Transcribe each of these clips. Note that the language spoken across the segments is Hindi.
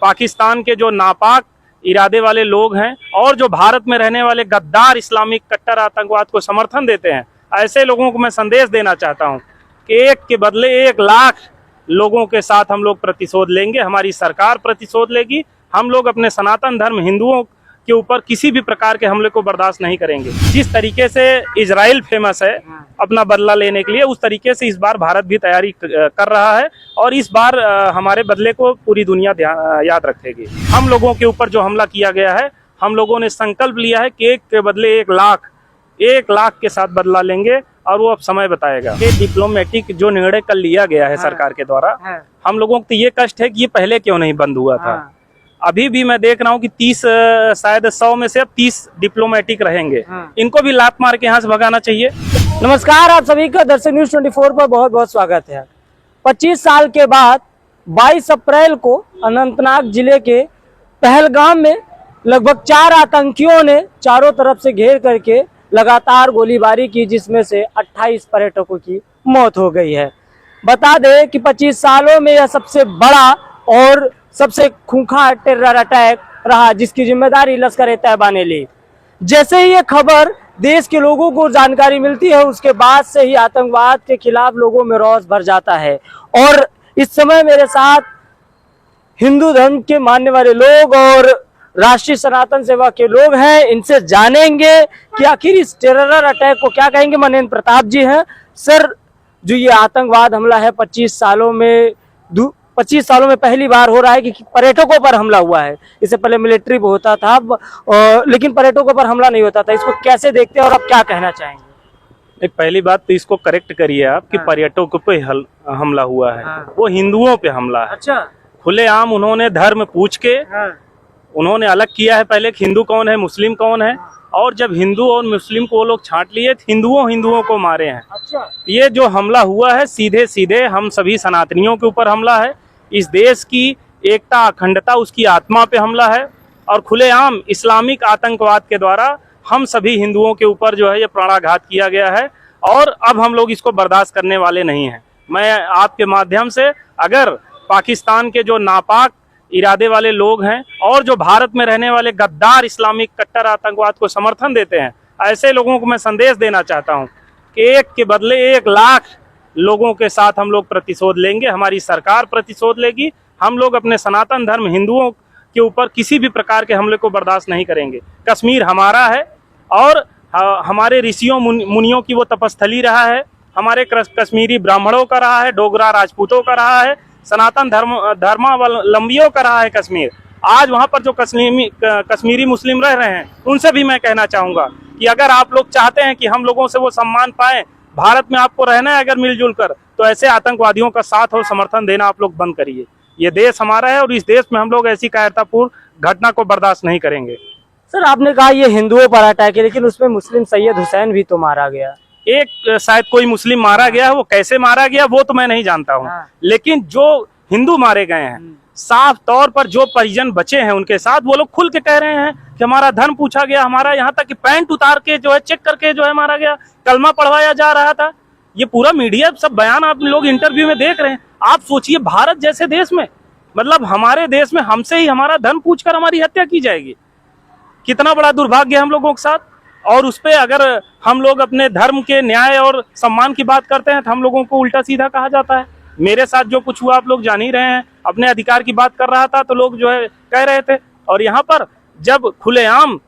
पाकिस्तान के जो नापाक इरादे वाले लोग हैं और जो भारत में रहने वाले गद्दार इस्लामिक कट्टर आतंकवाद को समर्थन देते हैं, ऐसे लोगों को मैं संदेश देना चाहता हूं कि एक के बदले 1 लाख लोगों के साथ हम लोग प्रतिशोध लेंगे। हमारी सरकार प्रतिशोध लेगी। हम लोग अपने सनातन धर्म हिंदुओं के ऊपर किसी भी प्रकार के हमले को बर्दाश्त नहीं करेंगे। जिस तरीके से इजराइल फेमस है अपना बदला लेने के लिए, उस तरीके से इस बार भारत भी तैयारी कर रहा है और इस बार हमारे बदले को पूरी दुनिया याद रखेगी। हम लोगों के ऊपर जो हमला किया गया है, हम लोगों ने संकल्प लिया है कि एक के बदले 1 लाख के साथ बदला लेंगे और वो अब समय बताएगा। ये डिप्लोमेटिक जो निर्णय कल लिया गया है सरकार के द्वारा, हम लोगों को तो ये कष्ट है कि ये पहले क्यों नहीं बंद हुआ था। अभी भी मैं देख रहा हूँ कि 30 शायद 100 में से अब 30 डिप्लोमेटिक रहेंगे। इनको भी लात मार के यहाँ से भगाना चाहिए। नमस्कार, आप सभी का दर्शक न्यूज 24 पर बहुत बहुत स्वागत है। 25 साल के बाद 22 अप्रैल को अनंतनाग जिले के पहलगाम में लगभग 4 आतंकियों ने चारों तरफ से घेर करके लगातार गोलीबारी की, जिसमें से 28 पर्यटकों की मौत हो गई है। बता दें कि 25 सालों में यह सबसे बड़ा और सबसे खूंखार टेरर अटैक रहा, जिसकी जिम्मेदारी लश्कर-ए-तैयबा ने ली। जैसे ही ये खबर देश के लोगों को जानकारी मिलती है, उसके बाद से ही आतंकवाद के खिलाफ लोगों में रोष भर जाता है। और इस समय मेरे साथ हिंदू धर्म के मानने वाले लोग और राष्ट्रीय सनातन सेवा के लोग हैं। इनसे जानेंगे कि आखिर इस टेरर अटैक को क्या कहेंगे। मनेंद्र प्रताप जी हैं। सर, जो ये आतंकवाद हमला है 25 सालों में पहली बार हो रहा है कि पर्यटकों पर हमला हुआ है। इससे पहले मिलिट्री पे होता था, लेकिन पर्यटकों पर हमला नहीं होता था। इसको कैसे देखते हैं और आप क्या कहना चाहेंगे? एक पहली बात तो इसको करेक्ट करिए आप कि पर्यटकों पे हमला हुआ है, वो हिंदुओं पे हमला है। अच्छा, खुलेआम उन्होंने धर्म पूछ के उन्होंने अलग किया है पहले कि हिंदू कौन है, मुस्लिम कौन है, और जब हिंदू और मुस्लिम को वो लोग छांट लिए, हिंदुओं को मारे हैं। अच्छा, ये जो हमला हुआ है सीधे सीधे हम सभी सनातनियों के ऊपर हमला है। इस देश की एकता, अखंडता, उसकी आत्मा पे हमला है और खुलेआम इस्लामिक आतंकवाद के द्वारा हम सभी हिंदुओं के ऊपर जो है ये प्राणाघात किया गया है और अब हम लोग इसको बर्दाश्त करने वाले नहीं हैं। मैं आपके माध्यम से, अगर पाकिस्तान के जो नापाक इरादे वाले लोग हैं और जो भारत में रहने वाले गद्दार इस्लामिक कट्टर आतंकवाद को समर्थन देते हैं, ऐसे लोगों को मैं संदेश देना चाहता हूं कि एक के बदले 1 लाख लोगों के साथ हम लोग प्रतिशोध लेंगे। हमारी सरकार प्रतिशोध लेगी। हम लोग अपने सनातन धर्म हिंदुओं के ऊपर किसी भी प्रकार के हमले को बर्दाश्त नहीं करेंगे। कश्मीर हमारा है और हमारे ऋषियों मुनियों की वो तपस्थली रहा है। हमारे कश्मीरी ब्राह्मणों का रहा है, डोगरा राजपूतों का रहा है, सनातन धर्मावलंबियों का रहा है कश्मीर। आज वहाँ पर जो कश्मीरी मुस्लिम रह रहे हैं, उनसे भी मैं कहना चाहूँगा कि अगर आप लोग चाहते हैं कि हम लोगों से वो सम्मान पाएं, भारत में आपको रहना है अगर मिलजुल कर, तो ऐसे आतंकवादियों का साथ और समर्थन देना आप लोग बंद करिए। ये देश हमारा है और इस देश में हम लोग ऐसी कायरतापूर्ण घटना को बर्दाश्त नहीं करेंगे। सर, आपने कहा ये हिंदुओं पर अटैक है, लेकिन उसमें मुस्लिम सैयद हुसैन भी तो मारा गया। एक शायद कोई मुस्लिम मारा गया है, वो कैसे मारा गया वो तो मैं नहीं जानता हूँ, लेकिन जो हिंदू मारे गए हैं, साफ तौर पर जो परिजन बचे हैं उनके साथ वो लोग खुल के कह रहे हैं कि हमारा धर्म पूछा गया, हमारा यहाँ तक कि पैंट उतार के जो है चेक करके जो है मारा गया, कलमा पढ़वाया जा रहा था। ये पूरा मीडिया सब बयान आप लोग इंटरव्यू में देख रहे हैं। आप सोचिए, भारत जैसे देश में, मतलब हमारे देश में हमसे ही हमारा धर्म पूछकर हमारी हत्या की जाएगी। कितना बड़ा दुर्भाग्य हम लोगों के साथ। और उस पे अगर हम लोग अपने धर्म के न्याय और सम्मान की बात करते हैं तो हम लोगों को उल्टा सीधा कहा जाता है। मेरे साथ जो कुछ हुआ आप लोग जान ही रहे हैं। अपने अधिकार की बात कर रहा था तो लोग जो है कह रहे थे, और यहाँ पर जब खुलेआम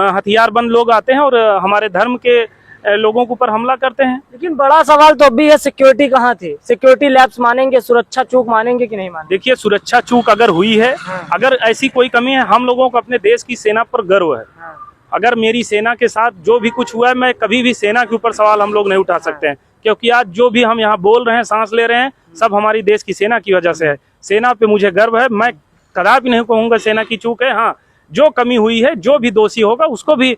हथियारबंद लोग आते हैं और हमारे धर्म के लोगों के ऊपर हमला करते हैं। लेकिन बड़ा सवाल तो अभी है, सिक्योरिटी कहाँ थी? सिक्योरिटी लैप्स मानेंगे, सुरक्षा चूक मानेंगे कि नहीं मानेंगे? देखिए, सुरक्षा चूक अगर हुई है, अगर ऐसी कोई कमी है, हम लोगों को अपने देश की सेना पर गर्व है। अगर मेरी सेना के साथ जो भी कुछ हुआ है, मैं कभी भी सेना के ऊपर सवाल हम लोग नहीं उठा सकते हैं, क्योंकि आज जो भी हम यहाँ बोल रहे हैं, सांस ले रहे हैं, सब हमारी देश की सेना की वजह से है। सेना पे मुझे गर्व है। मैं कदापि नहीं कहूँगा सेना की चूक है। हाँ, जो कमी हुई है, जो भी दोषी होगा उसको भी